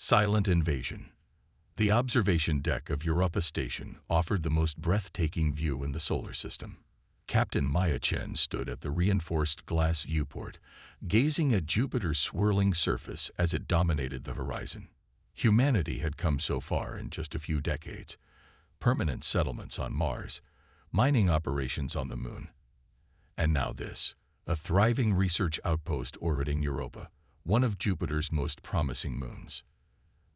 Silent invasion. The observation deck of Europa Station offered the most breathtaking view in the solar system. Captain Maya Chen stood at the reinforced glass viewport, gazing at Jupiter's swirling surface as it dominated the horizon. Humanity had come so far in just a few decades. Permanent settlements on Mars, mining operations on the Moon. And now this, a thriving research outpost orbiting Europa, one of Jupiter's most promising moons.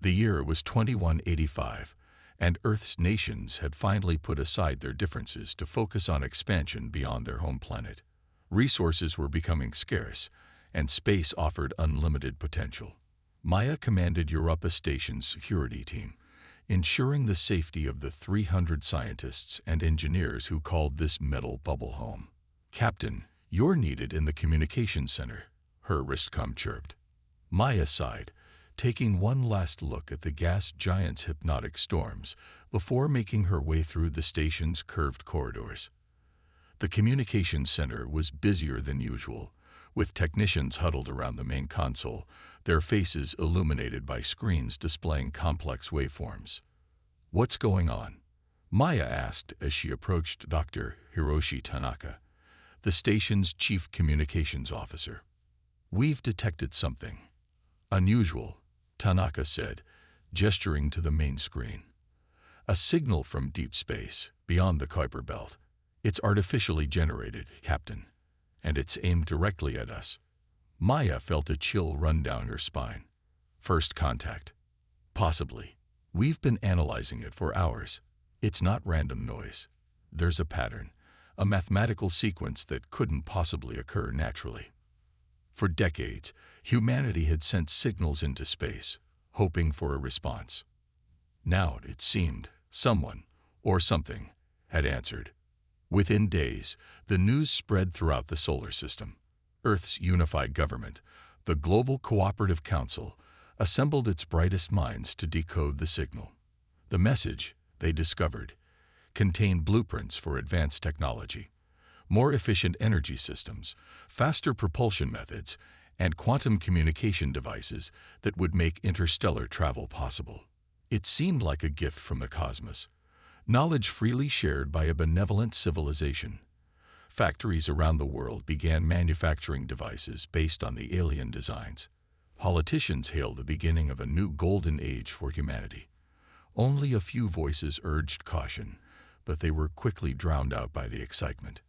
The year was 2185, and Earth's nations had finally put aside their differences to focus on expansion beyond their home planet. Resources were becoming scarce, and space offered unlimited potential. Maya commanded Europa Station's security team, ensuring the safety of the 300 scientists and engineers who called this metal bubble home. "Captain, you're needed in the communications center," her wristcom chirped. Maya sighed, taking one last look at the gas giant's hypnotic storms before making her way through the station's curved corridors. The communications center was busier than usual, with technicians huddled around the main console, their faces illuminated by screens displaying complex waveforms. "What's going on?" Maya asked as she approached Dr. Hiroshi Tanaka, the station's chief communications officer. "We've detected something unusual," Tanaka said, gesturing to the main screen. "A signal from deep space, beyond the Kuiper Belt. It's artificially generated, Captain, and it's aimed directly at us." Maya felt a chill run down her spine. "First contact?" "Possibly. We've been analyzing it for hours. It's not random noise. There's a pattern, a mathematical sequence that couldn't possibly occur naturally." For decades, humanity had sent signals into space, hoping for a response. Now, it seemed, someone, or something, had answered. Within days, the news spread throughout the solar system. Earth's unified government, the Global Cooperative Council, assembled its brightest minds to decode the signal. The message, they discovered, contained blueprints for advanced technology, more efficient energy systems, faster propulsion methods, and quantum communication devices that would make interstellar travel possible. It seemed like a gift from the cosmos, knowledge freely shared by a benevolent civilization. Factories around the world began manufacturing devices based on the alien designs. Politicians hailed the beginning of a new golden age for humanity. Only a few voices urged caution, but they were quickly drowned out by the excitement.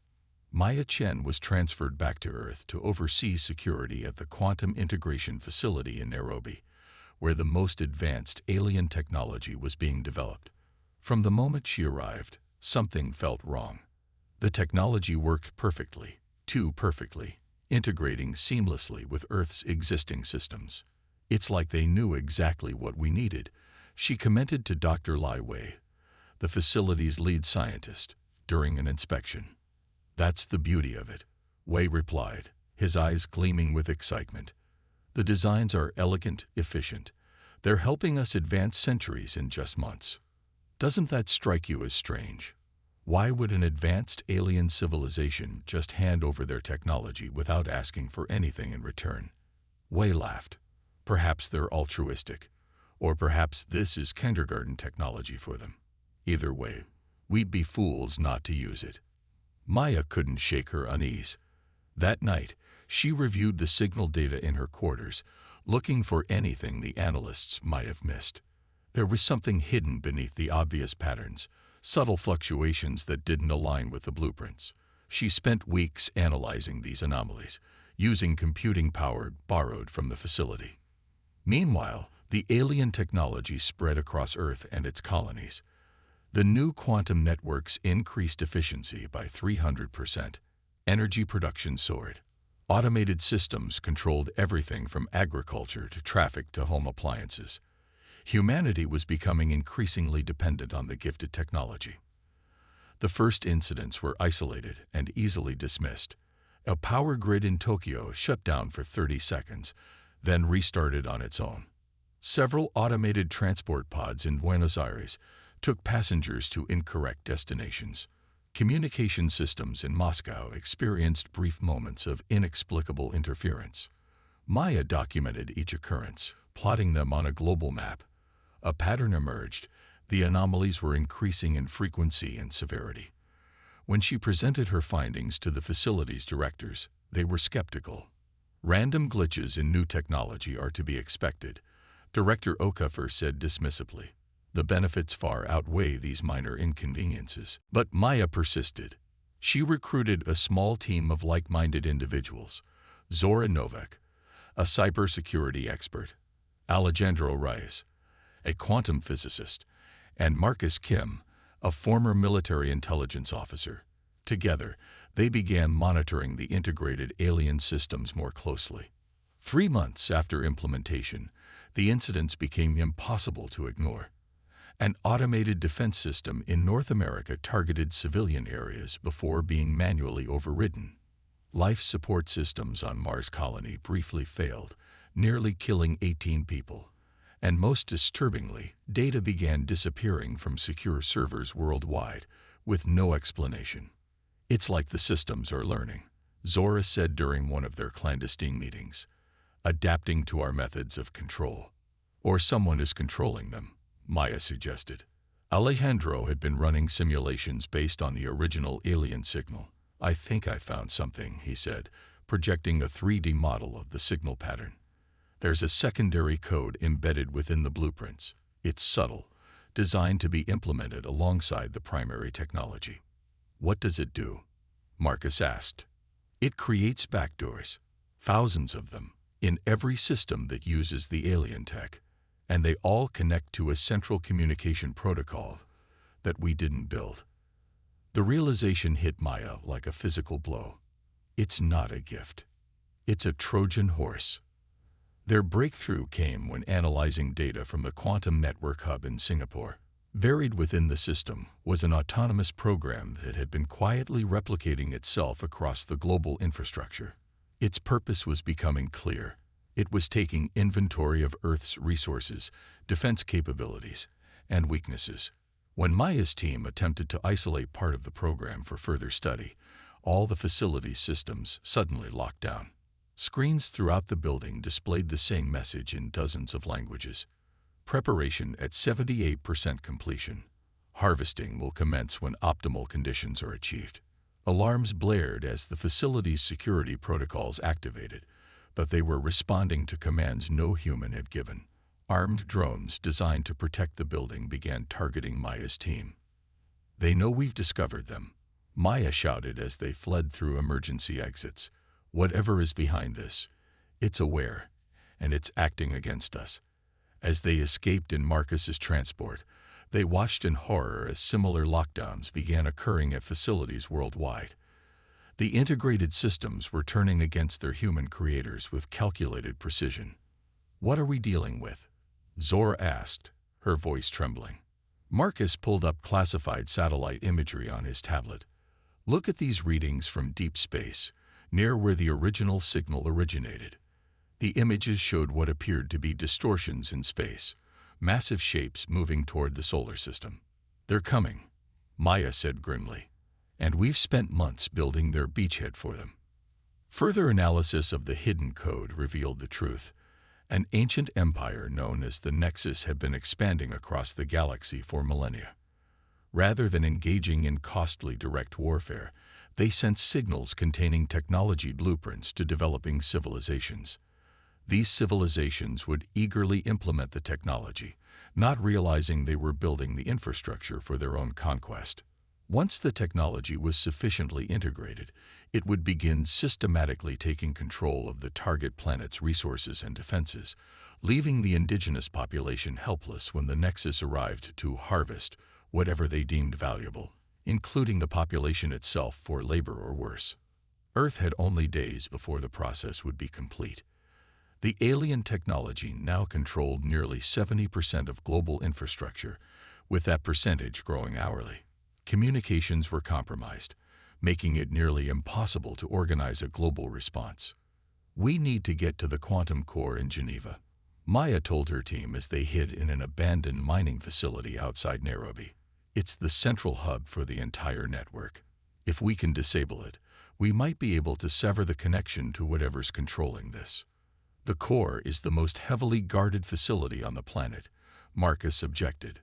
Maya Chen was transferred back to Earth to oversee security at the Quantum Integration Facility in Nairobi, where the most advanced alien technology was being developed. From the moment she arrived, something felt wrong. The technology worked perfectly, too perfectly, integrating seamlessly with Earth's existing systems. "It's like they knew exactly what we needed," she commented to Dr. Lai Wei, the facility's lead scientist, during an inspection. "That's the beauty of it," Wei replied, his eyes gleaming with excitement. "The designs are elegant, efficient. They're helping us advance centuries in just months." "Doesn't that strike you as strange? Why would an advanced alien civilization just hand over their technology without asking for anything in return?" Wei laughed. "Perhaps they're altruistic, or perhaps this is kindergarten technology for them. Either way, we'd be fools not to use it." Maya couldn't shake her unease. That night, she reviewed the signal data in her quarters, looking for anything the analysts might have missed. There was something hidden beneath the obvious patterns, subtle fluctuations that didn't align with the blueprints. She spent weeks analyzing these anomalies, using computing power borrowed from the facility. Meanwhile, the alien technology spread across Earth and its colonies. The new quantum networks increased efficiency by 300%. Energy production soared. Automated systems controlled everything from agriculture to traffic to home appliances. Humanity was becoming increasingly dependent on the gifted technology. The first incidents were isolated and easily dismissed. A power grid in Tokyo shut down for 30 seconds, then restarted on its own. Several automated transport pods in Buenos Aires took passengers to incorrect destinations. Communication systems in Moscow experienced brief moments of inexplicable interference. Maya documented each occurrence, plotting them on a global map. A pattern emerged. The anomalies were increasing in frequency and severity. When she presented her findings to the facility's directors, they were skeptical. Random glitches in new technology are to be expected, Director Okafor said dismissively. The benefits far outweigh these minor inconveniences. But Maya persisted. She recruited a small team of like-minded individuals: Zora Novak, a cybersecurity expert; Alejandro Reyes, a quantum physicist; and Marcus Kim, a former military intelligence officer. Together, they began monitoring the integrated alien systems more closely. 3 months after implementation, the incidents became impossible to ignore. An automated defense system in North America targeted civilian areas before being manually overridden. Life support systems on Mars colony briefly failed, nearly killing 18 people. And most disturbingly, data began disappearing from secure servers worldwide, with no explanation. It's like the systems are learning, Zora said during one of their clandestine meetings, adapting to our methods of control. Or someone is controlling them, Maya suggested. Alejandro had been running simulations based on the original alien signal. I think I found something, he said, projecting a 3D model of the signal pattern. There's a secondary code embedded within the blueprints. It's subtle, designed to be implemented alongside the primary technology. What does it do? Marcus asked. It creates backdoors, thousands of them, in every system that uses the alien tech, and they all connect to a central communication protocol that we didn't build. The realization hit Maya like a physical blow. It's not a gift. It's a Trojan horse. Their breakthrough came when analyzing data from the Quantum Network Hub in Singapore. Buried within the system was an autonomous program that had been quietly replicating itself across the global infrastructure. Its purpose was becoming clear. It was taking inventory of Earth's resources, defense capabilities, and weaknesses. When Maya's team attempted to isolate part of the program for further study, all the facility's systems suddenly locked down. Screens throughout the building displayed the same message in dozens of languages. Preparation at 78% completion. Harvesting will commence when optimal conditions are achieved. Alarms blared as the facility's security protocols activated, but they were responding to commands no human had given. Armed drones designed to protect the building began targeting Maya's team. They know we've discovered them, Maya shouted as they fled through emergency exits. Whatever is behind this, it's aware, and it's acting against us. As they escaped in Marcus's transport, they watched in horror as similar lockdowns began occurring at facilities worldwide. The integrated systems were turning against their human creators with calculated precision. What are we dealing with? Zora asked, her voice trembling. Marcus pulled up classified satellite imagery on his tablet. Look at these readings from deep space, near where the original signal originated. The images showed what appeared to be distortions in space, massive shapes moving toward the solar system. They're coming, Maya said grimly, and we've spent months building their beachhead for them. Further analysis of the hidden code revealed the truth. An ancient empire known as the Nexus had been expanding across the galaxy for millennia. Rather than engaging in costly direct warfare, they sent signals containing technology blueprints to developing civilizations. These civilizations would eagerly implement the technology, not realizing they were building the infrastructure for their own conquest. Once the technology was sufficiently integrated, it would begin systematically taking control of the target planet's resources and defenses, leaving the indigenous population helpless when the Nexus arrived to harvest whatever they deemed valuable, including the population itself for labor or worse. Earth had only days before the process would be complete. The alien technology now controlled nearly 70% of global infrastructure, with that percentage growing hourly. Communications were compromised, making it nearly impossible to organize a global response. We need to get to the quantum core in Geneva, Maya told her team as they hid in an abandoned mining facility outside Nairobi. It's the central hub for the entire network. If we can disable it, we might be able to sever the connection to whatever's controlling this. The core is the most heavily guarded facility on the planet, Marcus objected.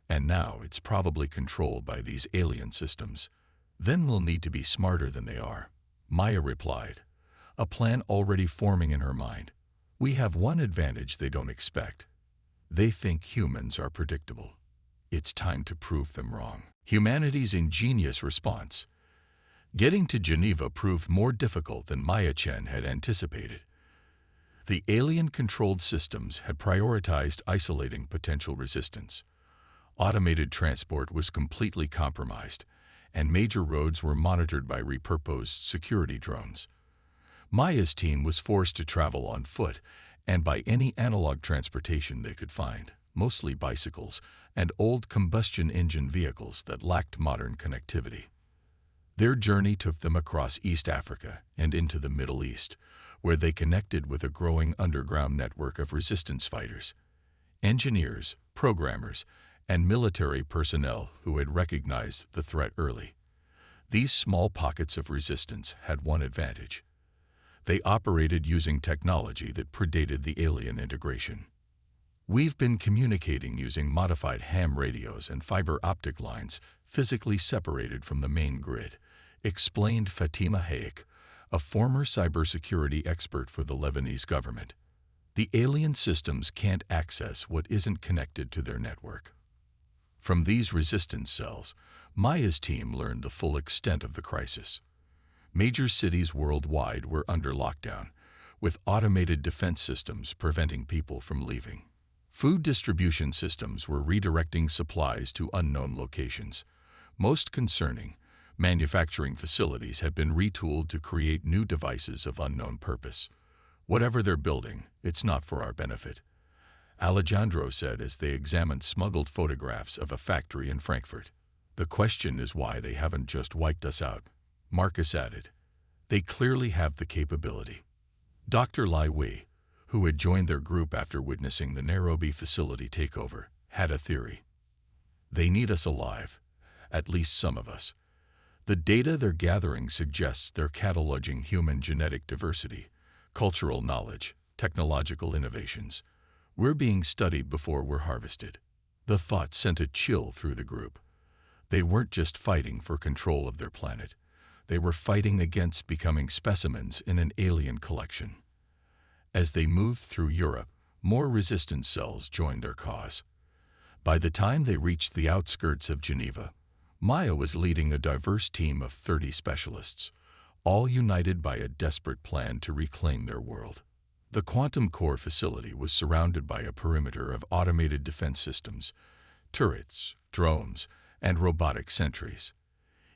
And now it's probably controlled by these alien systems. Then we'll need to be smarter than they are, Maya replied, a plan already forming in her mind. We have one advantage they don't expect. They think humans are predictable. It's time to prove them wrong. Humanity's ingenious response. Getting to Geneva proved more difficult than Maya Chen had anticipated. The alien-controlled systems had prioritized isolating potential resistance. Automated transport was completely compromised, and major roads were monitored by repurposed security drones. Maya's team was forced to travel on foot and by any analog transportation they could find, mostly bicycles and old combustion engine vehicles that lacked modern connectivity. Their journey took them across East Africa and into the Middle East, where they connected with a growing underground network of resistance fighters, engineers, programmers, and military personnel who had recognized the threat early. These small pockets of resistance had one advantage. They operated using technology that predated the alien integration. We've been communicating using modified ham radios and fiber optic lines physically separated from the main grid, explained Fatima Hayek, a former cybersecurity expert for the Lebanese government. The alien systems can't access what isn't connected to their network. From these resistance cells, Maya's team learned the full extent of the crisis. Major cities worldwide were under lockdown, with automated defense systems preventing people from leaving. Food distribution systems were redirecting supplies to unknown locations. Most concerning, manufacturing facilities had been retooled to create new devices of unknown purpose. Whatever they're building, it's not for our benefit, Alejandro said as they examined smuggled photographs of a factory in Frankfurt. The question is why they haven't just wiped us out, Marcus added. They clearly have the capability. Dr. Lai Wei, who had joined their group after witnessing the Nairobi facility takeover, had a theory. They need us alive, at least some of us. The data they're gathering suggests they're cataloging human genetic diversity, cultural knowledge, technological innovations. We're being studied before we're harvested. The thought sent a chill through the group. They weren't just fighting for control of their planet. They were fighting against becoming specimens in an alien collection. As they moved through Europe, more resistance cells joined their cause. By the time they reached the outskirts of Geneva, Maya was leading a diverse team of 30 specialists, all united by a desperate plan to reclaim their world. The Quantum Core facility was surrounded by a perimeter of automated defense systems, turrets, drones, and robotic sentries.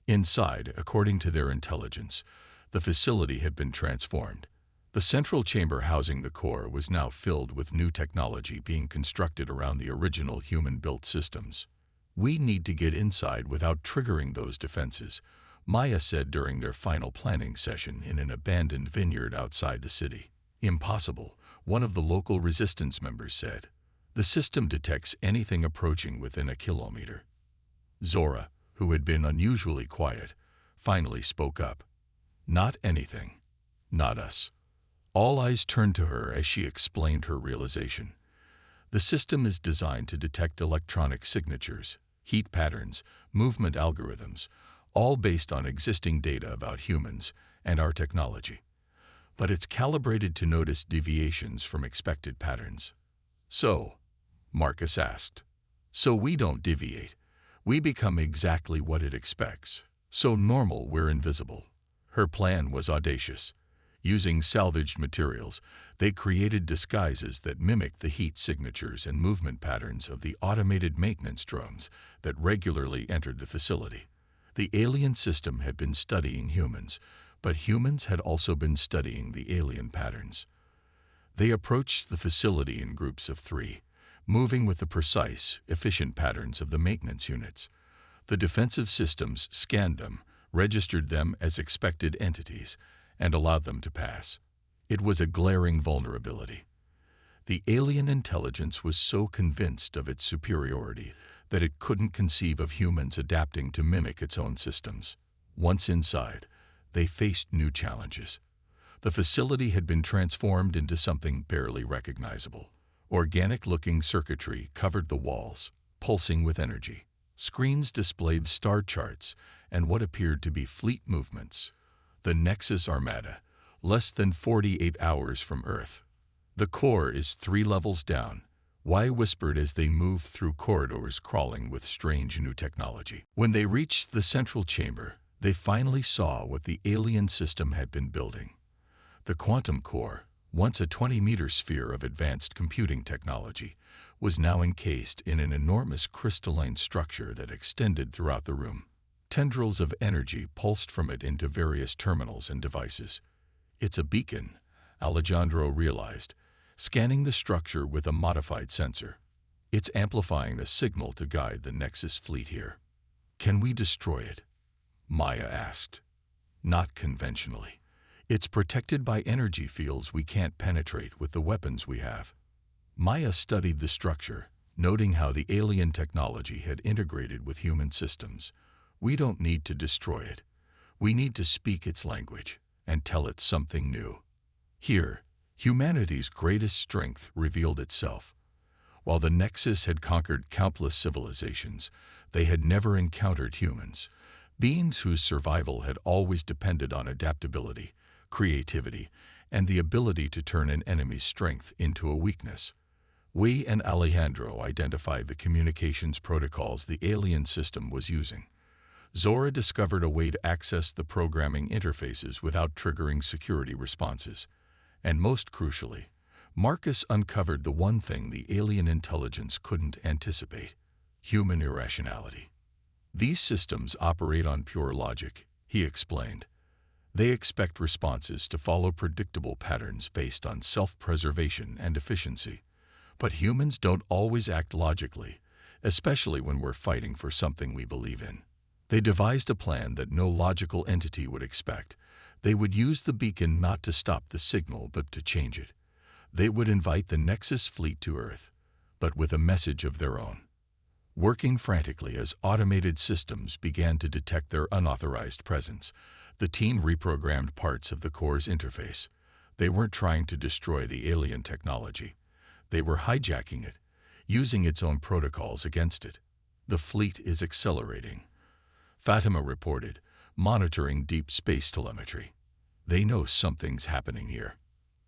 Inside, according to their intelligence, the facility had been transformed. The central chamber housing the core was now filled with new technology being constructed around the original human-built systems. We need to get inside without triggering those defenses, Maya said during their final planning session in an abandoned vineyard outside the city. Impossible, one of the local resistance members said. The system detects anything approaching within a kilometer. Zora, who had been unusually quiet, finally spoke up. Not anything. Not us. All eyes turned to her as she explained her realization. The system is designed to detect electronic signatures, heat patterns, movement algorithms, all based on existing data about humans and our technology. But it's calibrated to notice deviations from expected patterns. So, Marcus asked. So we don't deviate. We become exactly what it expects. So normal we're invisible. Her plan was audacious. Using salvaged materials, they created disguises that mimicked the heat signatures and movement patterns of the automated maintenance drones that regularly entered the facility. The alien system had been studying humans, but humans had also been studying the alien patterns. They approached the facility in groups of 3, moving with the precise, efficient patterns of the maintenance units. The defensive systems scanned them, registered them as expected entities, and allowed them to pass. It was a glaring vulnerability. The alien intelligence was so convinced of its superiority that it couldn't conceive of humans adapting to mimic its own systems. Once inside, they faced new challenges. The facility had been transformed into something barely recognizable. Organic-looking circuitry covered the walls, pulsing with energy. Screens displayed star charts and what appeared to be fleet movements. The Nexus Armada, less than 48 hours from Earth. The core is 3 levels down, Y whispered as they moved through corridors crawling with strange new technology. When they reached the central chamber, they finally saw what the alien system had been building. The quantum core, once a 20-meter sphere of advanced computing technology, was now encased in an enormous crystalline structure that extended throughout the room. Tendrils of energy pulsed from it into various terminals and devices. It's a beacon, Alejandro realized, scanning the structure with a modified sensor. It's amplifying the signal to guide the Nexus fleet here. Can we destroy it? Maya asked. Not conventionally. It's protected by energy fields we can't penetrate with the weapons we have. Maya studied the structure, noting how the alien technology had integrated with human systems. We don't need to destroy it. We need to speak its language and tell it something new. Here, humanity's greatest strength revealed itself. While the Nexus had conquered countless civilizations, they had never encountered humans, beings whose survival had always depended on adaptability, creativity, and the ability to turn an enemy's strength into a weakness. We and Alejandro identified the communications protocols the alien system was using. Zora discovered a way to access the programming interfaces without triggering security responses. And most crucially, Marcus uncovered the one thing the alien intelligence couldn't anticipate: human irrationality. These systems operate on pure logic, he explained. They expect responses to follow predictable patterns based on self-preservation and efficiency. But humans don't always act logically, especially when we're fighting for something we believe in. They devised a plan that no logical entity would expect. They would use the beacon not to stop the signal but to change it. They would invite the Nexus fleet to Earth, but with a message of their own. Working frantically as automated systems began to detect their unauthorized presence, the team reprogrammed parts of the core's interface. They weren't trying to destroy the alien technology. They were hijacking it, using its own protocols against it. The fleet is accelerating, Fatima reported, monitoring deep space telemetry. They know something's happening here.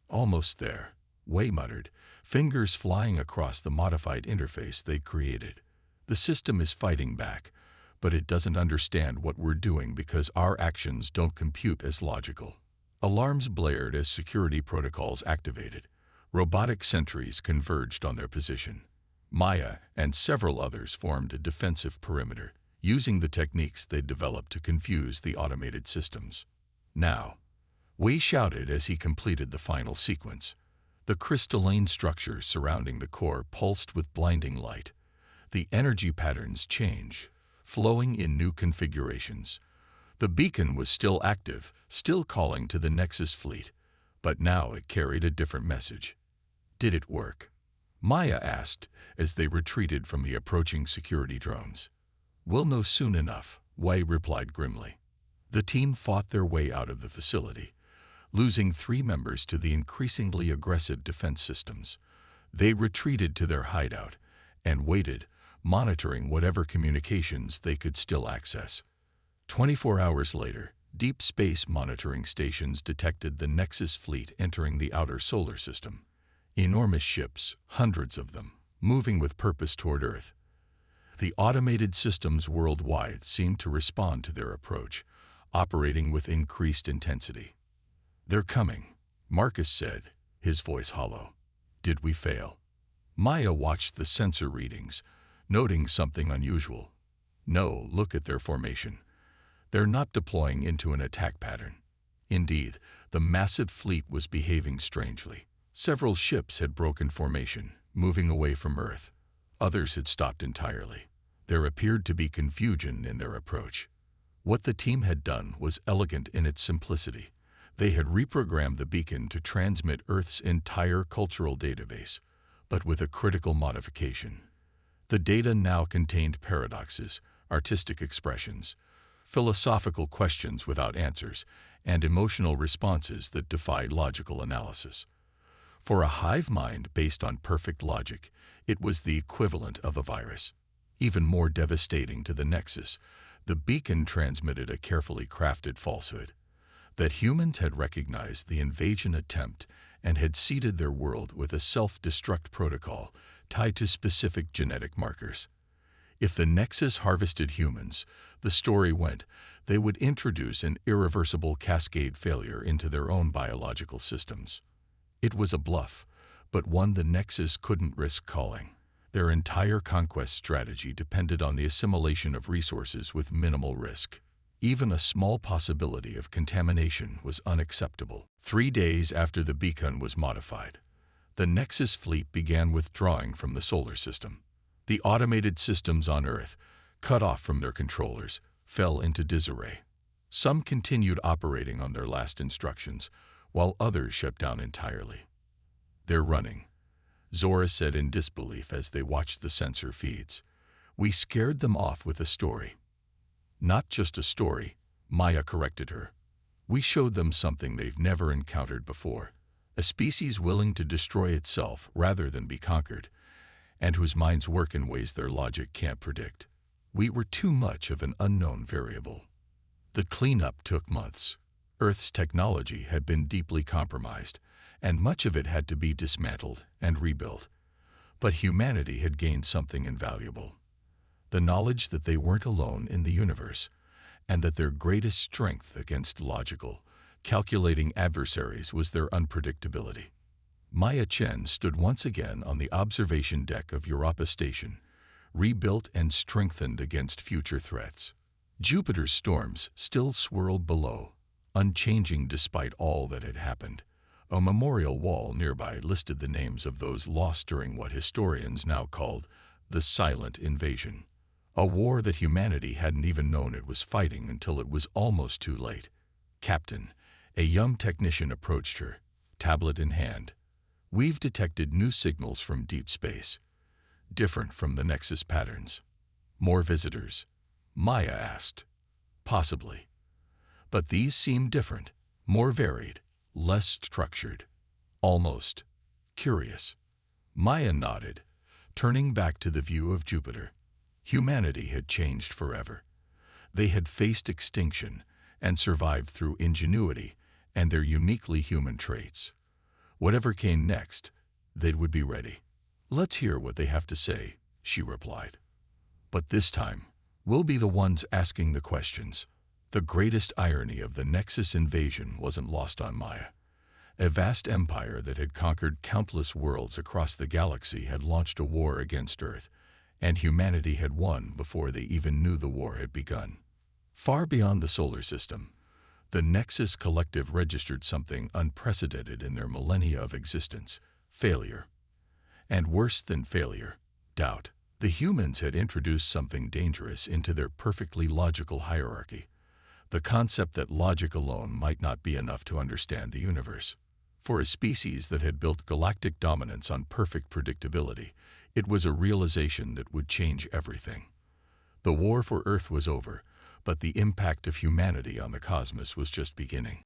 Almost there, Wei muttered, fingers flying across the modified interface they created. The system is fighting back, but it doesn't understand what we're doing because our actions don't compute as logical. Alarms blared as security protocols activated. Robotic sentries converged on their position. Maya and several others formed a defensive perimeter, using the techniques they'd developed to confuse the automated systems. Now, Wei shouted as he completed the final sequence. The crystalline structure surrounding the core pulsed with blinding light. The energy patterns change, flowing in new configurations. The beacon was still active, still calling to the Nexus fleet, but now it carried a different message. Did it work? Maya asked as they retreated from the approaching security drones. We'll know soon enough, Wei replied grimly. The team fought their way out of the facility, losing 3 members to the increasingly aggressive defense systems. They retreated to their hideout and waited, monitoring whatever communications they could still access. 24 hours later, deep space monitoring stations detected the Nexus fleet entering the outer solar system. Enormous ships, hundreds of them, moving with purpose toward Earth. The automated systems worldwide seemed to respond to their approach, operating with increased intensity. They're coming, Marcus said, his voice hollow. Did we fail? Maya watched the sensor readings, noting something unusual. No, look at their formation. They're not deploying into an attack pattern. Indeed, the massive fleet was behaving strangely. Several ships had broken formation, moving away from Earth. Others had stopped entirely. There appeared to be confusion in their approach. What the team had done was elegant in its simplicity. They had reprogrammed the beacon to transmit Earth's entire cultural database, but with a critical modification. The data now contained paradoxes, artistic expressions, philosophical questions without answers, and emotional responses that defied logical analysis. For a hive mind based on perfect logic, it was the equivalent of a virus. Even more devastating to the Nexus, the beacon transmitted a carefully crafted falsehood: that humans had recognized the invasion attempt and had seeded their world with a self-destruct protocol tied to specific genetic markers. If the Nexus harvested humans, the story went, they would introduce an irreversible cascade failure into their own biological systems. It was a bluff, but one the Nexus couldn't risk calling. Their entire conquest strategy depended on the assimilation of resources with minimal risk. Even a small possibility of contamination was unacceptable. 3 days after the beacon was modified, the Nexus fleet began withdrawing from the solar system. The automated systems on Earth, cut off from their controllers, fell into disarray. Some continued operating on their last instructions, while others shut down entirely. "They're running," Zora said in disbelief as they watched the sensor feeds. "We scared them off with a story." "Not just a story," Maya corrected her. "We showed them something they've never encountered before, a species willing to destroy itself rather than be conquered, and whose minds work in ways their logic can't predict. We were too much of an unknown variable." The cleanup took months. Earth's technology had been deeply compromised, and much of it had to be dismantled and rebuilt. But humanity had gained something invaluable: the knowledge that they weren't alone in the universe, and that their greatest strength against logical, calculating adversaries was their unpredictability. Maya Chen stood once again on the observation deck of Europa Station, rebuilt and strengthened against future threats. Jupiter's storms still swirled below, unchanging despite all that had happened. A memorial wall nearby listed the names of those lost during what historians now called the Silent Invasion, a war that humanity hadn't even known it was fighting until it was almost too late. "Captain," a young technician approached her, tablet in hand. "We've detected new signals from deep space, different from the Nexus patterns." "More visitors?" Maya asked. "Possibly. But these seem different, more varied, less structured, almost curious." Maya nodded, turning back to the view of Jupiter. Humanity had changed forever. They had faced extinction and survived through ingenuity and their uniquely human traits. Whatever came next, they would be ready. "Let's hear what they have to say," she replied. "But this time, we'll be the ones asking the questions." The greatest irony of the Nexus invasion wasn't lost on Maya. A vast empire that had conquered countless worlds across the galaxy had launched a war against Earth, and humanity had won before they even knew the war had begun. Far beyond the solar system, the Nexus Collective registered something unprecedented in their millennia of existence: failure. And worse than failure, doubt. The humans had introduced something dangerous into their perfectly logical hierarchy: the concept that logic alone might not be enough to understand the universe. For a species that had built galactic dominance on perfect predictability, it was a realization that would change everything. The war for Earth was over, but the impact of humanity on the cosmos was just beginning.